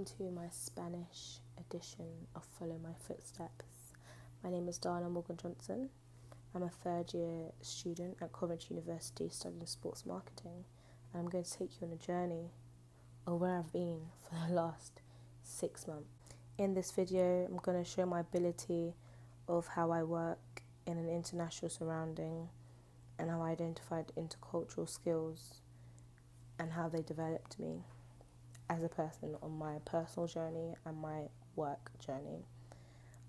to my Spanish edition of Follow My Footsteps. My name is Dana Morgan Johnson. I'm a third year student at Coventry University studying sports marketing, and I'm going to take you on a journey of where I've been for the last 6 months. In this video, I'm going to show my ability of how I work in an international surrounding and how I identified intercultural skills and how they developed me as a person on my personal journey and my work journey.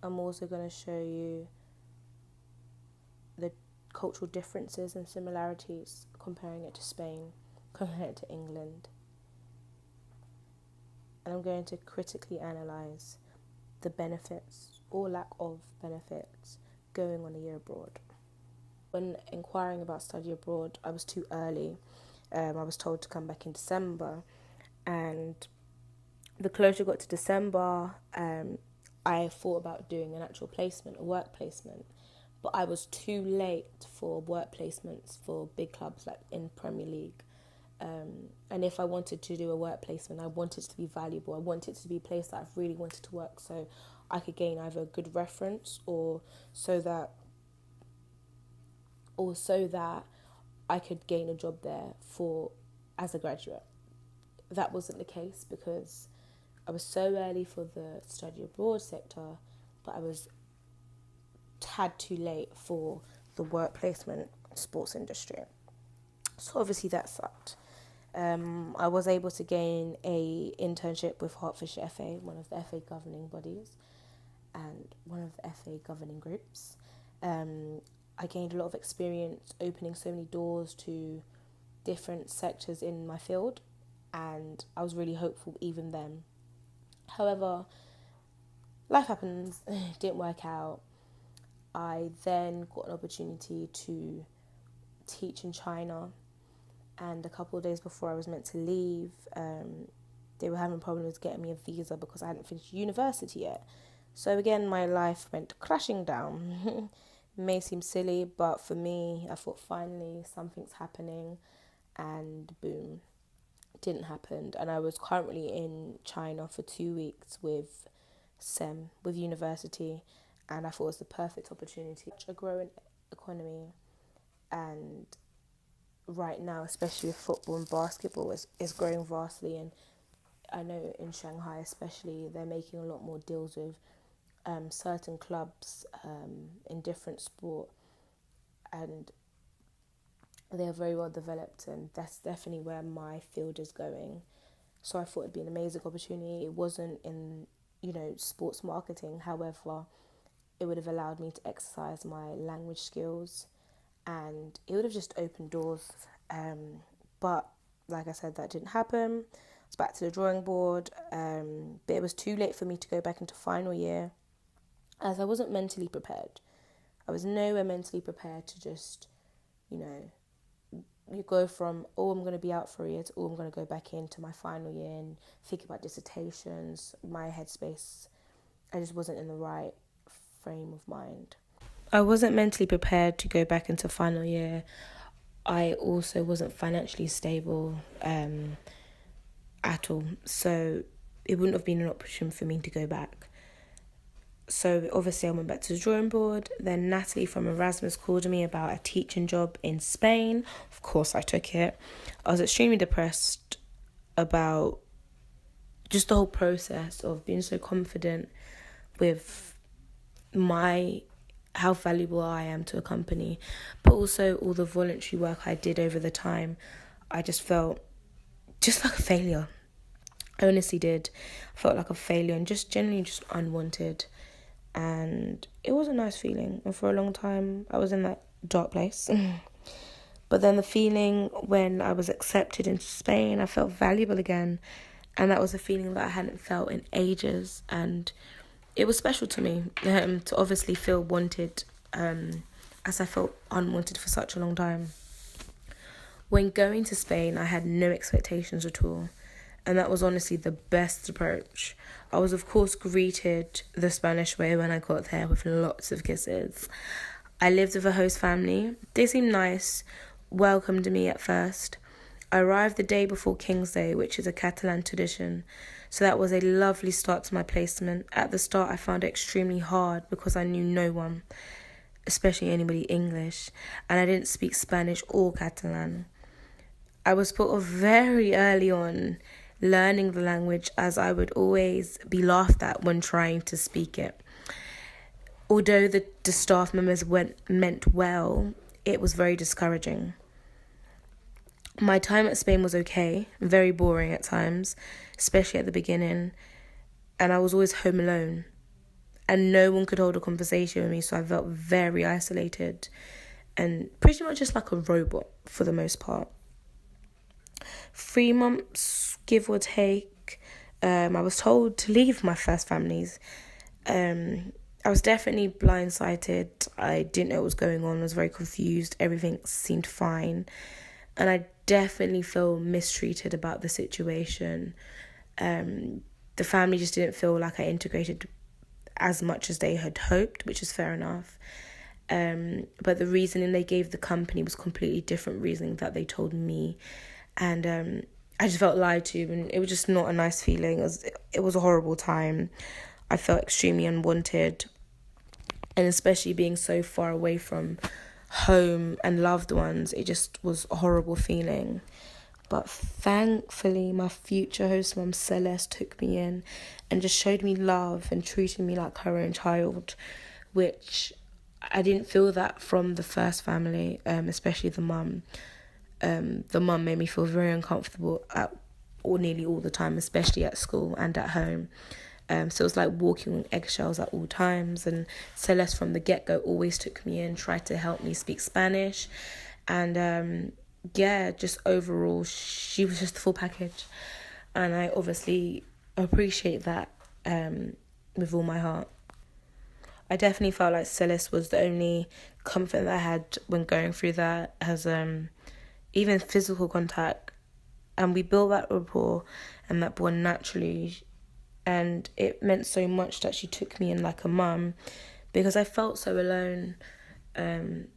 I'm also going to show you the cultural differences and similarities, comparing it to Spain, comparing it to England. And I'm going to critically analyse the benefits or lack of benefits going on a year abroad. When inquiring about study abroad, I was too early. I was told to come back in December, and the closer it got to December, I thought about doing an actual placement, a work placement, but I was too late for work placements for big clubs like in Premier League. And if I wanted to do a work placement, I wanted it to be valuable. I wanted it to be a place that I've really wanted to work, so I could gain either a good reference or so that I could gain a job there as a graduate. That wasn't the case because I was so early for the study abroad sector, but I was tad too late for the work placement sports industry. So obviously that sucked. I was able to gain a internship with Hertfordshire FA, one of the FA governing bodies and one of the FA governing groups. I gained a lot of experience opening so many doors to different sectors in my field, and I was really hopeful even then. However, life happens, it didn't work out. I then got an opportunity to teach in China, and a couple of days before I was meant to leave, they were having problems getting me a visa because I hadn't finished university yet. So again, my life went crashing down. It may seem silly, but for me, I thought finally something's happening, and boom, it didn't happen. And I was currently in China for 2 weeks with SEM, with university, and I thought it was the perfect opportunity. A growing economy, and right now, especially with football and basketball, is growing vastly. And I know in Shanghai especially, they're making a lot more deals with certain clubs in different sport, and they are very well developed, and that's definitely where my field is going. So I thought it'd be an amazing opportunity. It wasn't in, sports marketing. However, it would have allowed me to exercise my language skills, and it would have just opened doors. But like I said, that didn't happen. I was back to the drawing board, but it was too late for me to go back into final year, as I wasn't mentally prepared. I was nowhere mentally prepared to just, you go from, I'm going to be out for a year to, I'm going to go back into my final year and think about dissertations. My headspace, I just wasn't in the right frame of mind. I wasn't mentally prepared to go back into final year. I also wasn't financially stable at all. So it wouldn't have been an option for me to go back. So obviously I went back to the drawing board. Then Natalie from Erasmus called me about a teaching job in Spain. Of course I took it. I was extremely depressed about just the whole process of being so confident with how valuable I am to a company, but also all the voluntary work I did over the time. I just felt just like a failure. I honestly did. I felt like a failure and just generally just unwanted. And it was a nice feeling. And for a long time, I was in that dark place. But then the feeling when I was accepted into Spain, I felt valuable again. And that was a feeling that I hadn't felt in ages. And it was special to me to obviously feel wanted, as I felt unwanted for such a long time. When going to Spain, I had no expectations at all. And that was honestly the best approach. I was, of course, greeted the Spanish way when I got there with lots of kisses. I lived with a host family. They seemed nice, welcomed me at first. I arrived the day before King's Day, which is a Catalan tradition. So that was a lovely start to my placement. At the start, I found it extremely hard because I knew no one, especially anybody English, and I didn't speak Spanish or Catalan. I was put off very early on learning the language, as I would always be laughed at when trying to speak it. Although the staff members meant well, it was very discouraging. My time at Spain was okay, very boring at times, especially at the beginning, and I was always home alone. And no one could hold a conversation with me, so I felt very isolated and pretty much just like a robot for the most part. 3 months, give or take, I was told to leave my first families. I was definitely blindsided. I didn't know what was going on. I was very confused. Everything seemed fine. And I definitely feel mistreated about the situation. The family just didn't feel like I integrated as much as they had hoped, which is fair enough. But the reasoning they gave the company was completely different reasoning that they told me. And I just felt lied to, and it was just not a nice feeling. It was a horrible time. I felt extremely unwanted. And especially being so far away from home and loved ones, it just was a horrible feeling. But thankfully, my future host mum, Celeste, took me in and just showed me love and treated me like her own child, which I didn't feel that from the first family, especially the mum. The mum made me feel very uncomfortable nearly all the time, especially at school and at home. So it was like walking on eggshells at all times. And Celeste from the get-go always took me in, tried to help me speak Spanish. And just overall, she was just the full package. And I obviously appreciate that with all my heart. I definitely felt like Celeste was the only comfort that I had when going through that, as even physical contact. And we built that rapport and that bond naturally. And it meant so much that she took me in like a mum, because I felt so alone. And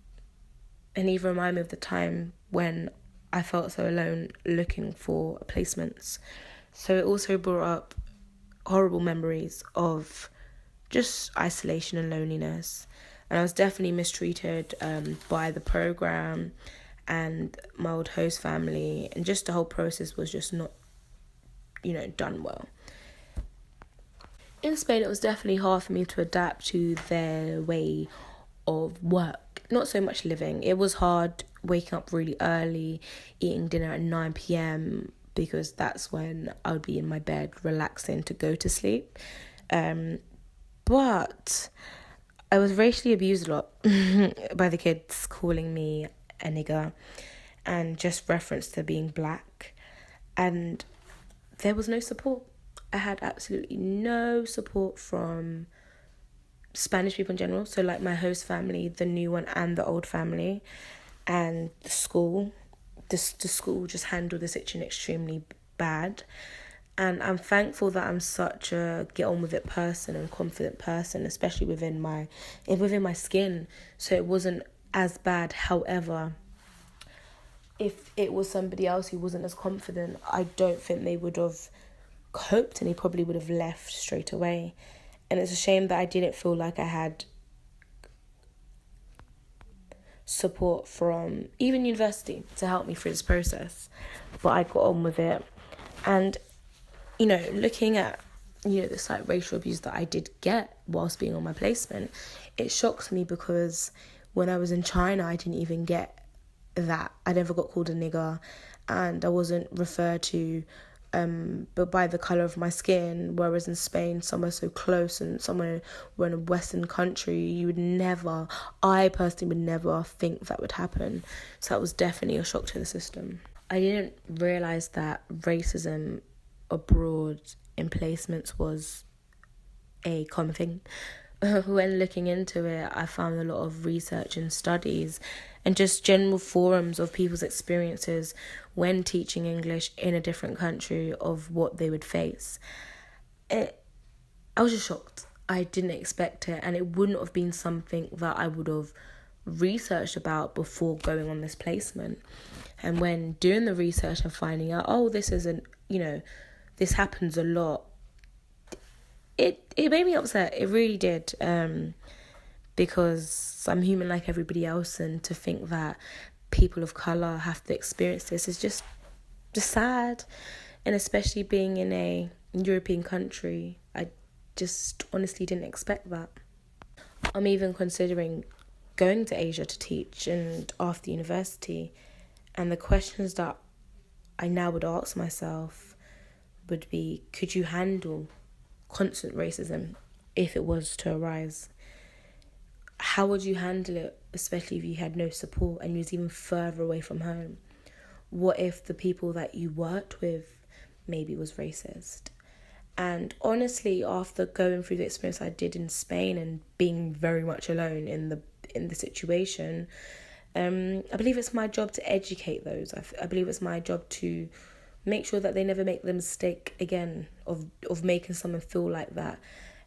even remind me of the time when I felt so alone looking for placements. So it also brought up horrible memories of just isolation and loneliness. And I was definitely mistreated by the program and my old host family. And just the whole process was just not, done well. In Spain, it was definitely hard for me to adapt to their way of work. Not so much living. It was hard waking up really early, eating dinner at 9 p.m, because that's when I would be in my bed relaxing to go to sleep. But I was racially abused a lot by the kids, calling me a nigger and just reference to being black. And there was no support. I had absolutely no support from Spanish people in general. So like my host family, the new one and the old family, and the school. The school just handled the situation extremely bad. And I'm thankful that I'm such a get on with it person and confident person, especially within my skin. So it wasn't as bad. However, if it was somebody else who wasn't as confident, I don't think they would have coped, and he probably would have left straight away. And it's a shame that I didn't feel like I had support from even university to help me through this process, but I got on with it. And looking at this like racial abuse that I did get whilst being on my placement, it shocks me, because when I was in China I didn't even get that. I never got called a nigger, and I wasn't referred to but by the colour of my skin, whereas in Spain, somewhere so close and somewhere we're in a Western country, I personally would never think that would happen. So that was definitely a shock to the system. I didn't realise that racism abroad in placements was a common thing. When looking into it, I found a lot of research and studies and just general forums of people's experiences when teaching English in a different country of what they would face. I was just shocked. I didn't expect it, and it wouldn't have been something that I would have researched about before going on this placement. And when doing the research and finding out, this isn't, this happens a lot, it made me upset. It really did. Because I'm human like everybody else, and to think that people of colour have to experience this is just sad. And especially being in a European country, I just honestly didn't expect that. I'm even considering going to Asia to teach and after university, and the questions that I now would ask myself would be, could you handle constant racism if it was to arise? How would you handle it, especially if you had no support and you was even further away from home? What if the people that you worked with maybe was racist? And honestly, after going through the experience I did in Spain and being very much alone in the situation, I believe it's my job to educate those. I believe it's my job to make sure that they never make the mistake again of making someone feel like that.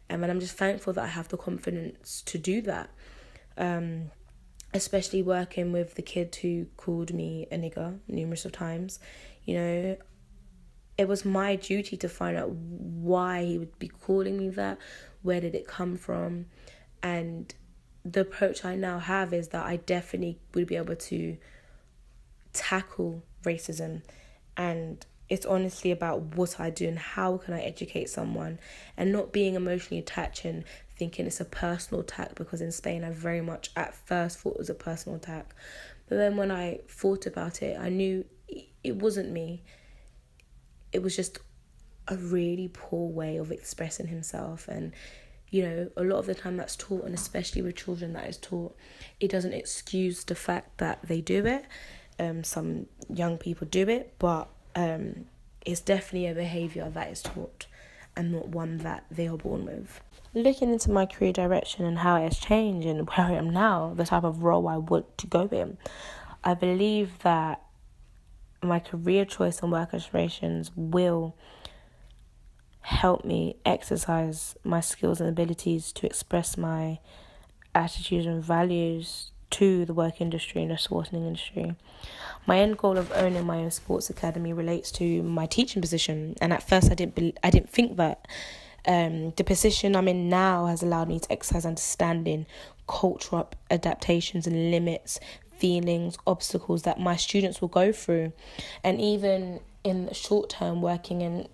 And I'm just thankful that I have the confidence to do that. Especially working with the kid who called me a nigger numerous of times. It was my duty to find out why he would be calling me that, where did it come from. And the approach I now have is that I definitely would be able to tackle racism, and it's honestly about what I do and how can I educate someone, and not being emotionally attached and thinking it's a personal attack, because in Spain I very much at first thought it was a personal attack. But then when I thought about it, I knew it wasn't me. It was just a really poor way of expressing himself. And, a lot of the time that's taught, and especially with children that is taught, it doesn't excuse the fact that they do it. Some young people do it, but it's definitely a behaviour that is taught and not one that they are born with. Looking into my career direction and how it has changed and where I am now, the type of role I want to go in, I believe that my career choice and work aspirations will help me exercise my skills and abilities to express my attitudes and values to the work industry and the sporting industry. My end goal of owning my own sports academy relates to my teaching position, and at first I didn't think that. The position I'm in now has allowed me to exercise understanding, cultural adaptations and limits, feelings, obstacles that my students will go through. And even in the short term, working in,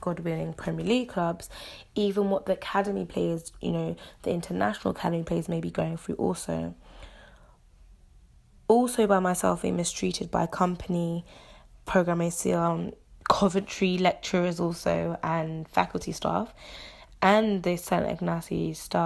God willing, Premier League clubs, even what the academy players, the international academy players may be going through also. Also by myself being mistreated by company, Programme ACL, Coventry lecturers also, and faculty staff, and the St. Ignace staff.